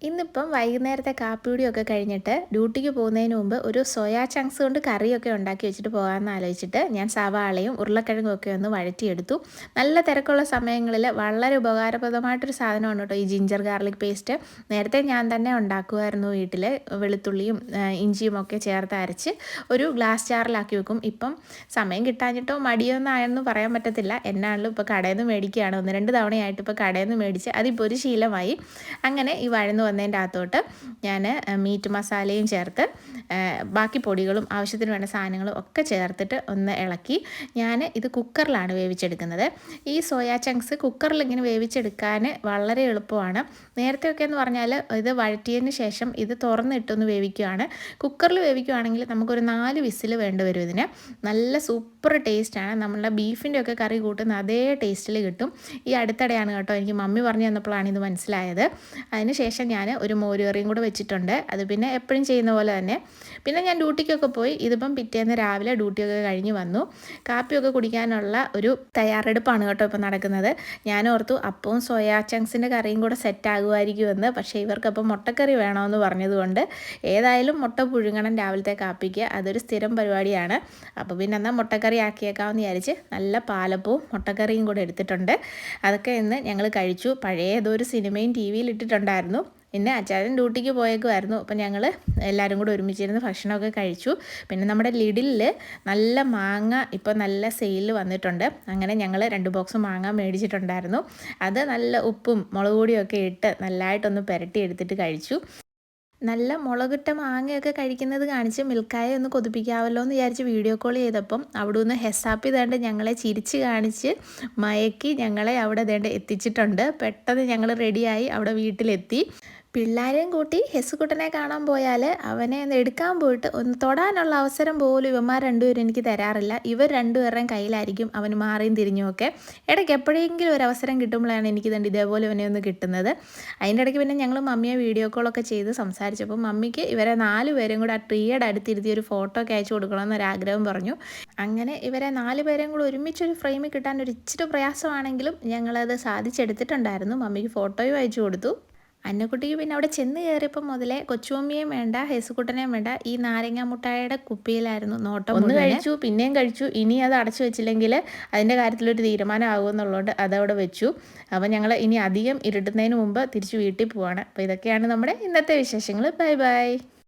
ഇന്നിപ്പം വൈകുന്നേരത്തെ കാപ്പികുടിയൊക്കെ കഴിഞ്ഞിട്ട് ഡ്യൂട്ടിക്ക് പോകുന്നതിന് മുമ്പ് ഒരു സോയാ ചങ്ക്സ് കൊണ്ട് കറിയൊക്കെ ഉണ്ടാക്കി വെച്ചിട്ട് പോകാമെന്ന് ആലോചിച്ചിട്ട് ഞാൻ സവാളയും ഉരുളക്കിഴങ്ങും ഒക്കെ ഒന്ന് വഴറ്റിയെടുത്തു. നല്ല തിരക്കുള്ള സമയങ്ങളിൽ വളരെ ഉപകാരപ്രദമായിട്ടൊരു സാധനമാണ് കേട്ടോ ഈ ജിഞ്ചർ ഗാർലിക് പേസ്റ്റ്. നേരത്തെ ഞാൻ തന്നെ ഉണ്ടാക്കുമായിരുന്നു വീട്ടിൽ. വെളുത്തുള്ളിയും ഇഞ്ചിയും ഒക്കെ ചേർത്ത് അരച്ച് ഒരു ഗ്ലാസ് ജാറിലാക്കി വെക്കും. ഇപ്പം സമയം കിട്ടാഞ്ഞിട്ടോ മടിയോ എന്നായെന്ന് പറയാൻ പറ്റത്തില്ല. എന്നാണല്ലോ ഇപ്പോൾ കടയിൽ നിന്ന് മേടിക്കുകയാണ്. 1-2 തവണയായിട്ട് ഇപ്പോൾ കടയിൽ നിന്ന് മേടിച്ച് അതിപ്പോൾ ഒരു ശീലമായി. അങ്ങനെ ഈ വഴന്ന് വന്നതിൻ്റെ അകത്തോട്ട് ഞാൻ മീറ്റ് മസാലയും ചേർത്ത് ബാക്കി പൊടികളും ആവശ്യത്തിന് വേണ്ട സാധനങ്ങളും ഒക്കെ ചേർത്തിട്ട് ഒന്ന് ഇളക്കി ഞാൻ ഇത് കുക്കറിലാണ് വേവിച്ചെടുക്കുന്നത്. ഈ സോയാ ചങ്ക്സ് കുക്കറിൽ ഇങ്ങനെ വേവിച്ചെടുക്കാൻ വളരെ എളുപ്പമാണ്. നേരത്തെയൊക്കെ എന്ന് പറഞ്ഞാൽ ഇത് വഴറ്റിയതിന് ശേഷം ഇത് തുറന്നിട്ടൊന്ന് വേവിക്കുകയാണ്. കുക്കറിൽ വേവിക്കുകയാണെങ്കിൽ നമുക്കൊരു 4 വിസിൽ വേണ്ടി വരും. ഇതിന് നല്ല സൂപ്പർ ടേസ്റ്റാണ്. നമ്മളുടെ ബീഫിൻ്റെ ഒക്കെ കറി കൂട്ടുന്ന അതേ ടേസ്റ്റിൽ കിട്ടും. ഈ അടുത്തിടെയാണ് കേട്ടോ എനിക്ക് മമ്മി പറഞ്ഞു തന്നപ്പോഴാണ് ഇത് മനസ്സിലായത്. അതിന് ശേഷം ഞാൻ ഒരു മോരുകറിയും കൂടെ വെച്ചിട്ടുണ്ട്. അത് പിന്നെ എപ്പോഴും ചെയ്യുന്ന പോലെ തന്നെ. പിന്നെ ഞാൻ ഡ്യൂട്ടിക്കൊക്കെ പോയി. ഇതിപ്പം പിറ്റേന്ന് രാവിലെ ഡ്യൂട്ടിയൊക്കെ കഴിഞ്ഞ് വന്നു. കാപ്പിയൊക്കെ കുടിക്കാനുള്ള ഒരു തയ്യാറെടുപ്പാണ് കേട്ടോ ഇപ്പോൾ നടക്കുന്നത്. ഞാൻ ഓർത്തു അപ്പവും സോയാ ചങ്ക്സിൻ്റെ കറിയും കൂടെ സെറ്റ് ആകുമായിരിക്കുമെന്ന്. പക്ഷേ ഇവർക്കപ്പം മുട്ടക്കറി വേണമെന്ന് പറഞ്ഞതുകൊണ്ട് ഏതായാലും മുട്ട പുഴുങ്ങണം രാവിലത്തെ കാപ്പിക്ക്. അതൊരു സ്ഥിരം പരിപാടിയാണ്. അപ്പോൾ പിന്നെ എന്നാൽ മുട്ടക്കറി ആക്കിയേക്കാമെന്ന് വിചാരിച്ച് നല്ല പാലപ്പവും മുട്ടക്കറിയും കൂടെ എടുത്തിട്ടുണ്ട്. അതൊക്കെ ഇന്ന് ഞങ്ങൾ കഴിച്ചു. പഴയ ഏതോ ഒരു സിനിമയും ടി വിയിൽ ഇട്ടിട്ടുണ്ടായിരുന്നു. പിന്നെ അച്ചാച്ചൻ ഡ്യൂട്ടിക്ക് പോയേക്കുമായിരുന്നു. അപ്പം ഞങ്ങൾ എല്ലാവരും കൂടെ ഒരുമിച്ചിരുന്ന് ഭക്ഷണമൊക്കെ കഴിച്ചു. പിന്നെ നമ്മുടെ ലിഡിലിൽ നല്ല മാങ്ങ ഇപ്പോൾ നല്ല സെയിൽ വന്നിട്ടുണ്ട്. അങ്ങനെ ഞങ്ങൾ 2 ബോക്സ് മാങ്ങ മേടിച്ചിട്ടുണ്ടായിരുന്നു. അത് നല്ല ഉപ്പും മുളക് പൊടിയൊക്കെ ഇട്ട് നല്ലതായിട്ടൊന്ന് പുരട്ടി എടുത്തിട്ട് കഴിച്ചു. നല്ല മുളകിട്ട മാങ്ങയൊക്കെ കഴിക്കുന്നത് കാണിച്ച് മിൽക്കായ ഒന്ന് കൊതിപ്പിക്കാമല്ലോ എന്ന് വിചാരിച്ച് വീഡിയോ കോൾ ചെയ്തപ്പം അവിടെ നിന്ന് ഹെസാപ്പ് ചെയ്താണ്ട് ഞങ്ങളെ ചിരിച്ച് കാണിച്ച് മയക്കി ഞങ്ങളെ അവിടെ ദേണ്ട് എത്തിച്ചിട്ടുണ്ട്. പെട്ടെന്ന് ഞങ്ങൾ റെഡിയായി അവിടെ വീട്ടിലെത്തി. പിള്ളേരെയും കൂട്ടി ഹെസുക്കുട്ടനെ കാണാൻ പോയാൽ അവനെ ഒന്ന് എടുക്കാൻ പോയിട്ട് ഒന്ന് തൊടാനുള്ള അവസരം പോലും ഇവന്മാർ രണ്ടുപേരും എനിക്ക് തരാറില്ല. ഇവർ രണ്ടുപേരുടെയും കയ്യിലായിരിക്കും അവന് മാറിയും തിരിഞ്ഞുമൊക്കെ. ഇടയ്ക്ക് എപ്പോഴെങ്കിലും ഒരു അവസരം കിട്ടുമ്പോഴാണ് എനിക്ക് തന്നെ ഇതേപോലെ ഇവനെ ഒന്ന് കിട്ടുന്നത്. അതിൻ്റെ ഇടയ്ക്ക് പിന്നെ ഞങ്ങൾ മമ്മിയെ വീഡിയോ കോളൊക്കെ ചെയ്ത് സംസാരിച്ചപ്പോൾ മമ്മിക്ക് ഇവരെ 4 പേരും കൂടെ ആ ട്രീയുടെ അടുത്തിരുത്തി ഒരു ഫോട്ടോ ഒക്കെ അയച്ചു കൊടുക്കണമെന്നൊരാഗ്രഹം പറഞ്ഞു. അങ്ങനെ ഇവരെ 4 പേരെയും കൂടെ ഒരുമിച്ചൊരു ഫ്രെയിമിൽ കിട്ടാൻ ഒരു ഇച്ചിരി പ്രയാസമാണെങ്കിലും ഞങ്ങളത് സാധിച്ചെടുത്തിട്ടുണ്ടായിരുന്നു. മമ്മിക്ക് ഫോട്ടോയും അയച്ചു കൊടുത്തു. അന്നക്കുട്ടിക്ക് പിന്നെ അവിടെ ചെന്ന് കയറിയപ്പോൾ മുതലേ കൊച്ചുമമ്മിയും വേണ്ട ഹെസുക്കുട്ടനെയും വേണ്ട ഈ നാരങ്ങ മുട്ടായിയുടെ കുപ്പിയിലായിരുന്നു നോട്ടം. ഒന്ന് കഴിച്ചു, പിന്നെയും കഴിച്ചു. ഇനി അത് അടച്ചു വെച്ചില്ലെങ്കിൽ അതിൻ്റെ കാര്യത്തിലൊരു തീരുമാനം ആകുമെന്നുള്ളതുകൊണ്ട് അതവിടെ വെച്ചു. അപ്പോൾ ഞങ്ങൾ ഇനി അധികം ഇരുട്ടുന്നതിന് മുമ്പ് തിരിച്ച് വീട്ടിൽ പോവാണ്. അപ്പോൾ ഇതൊക്കെയാണ് നമ്മുടെ ഇന്നത്തെ വിശേഷങ്ങൾ. Bye bye.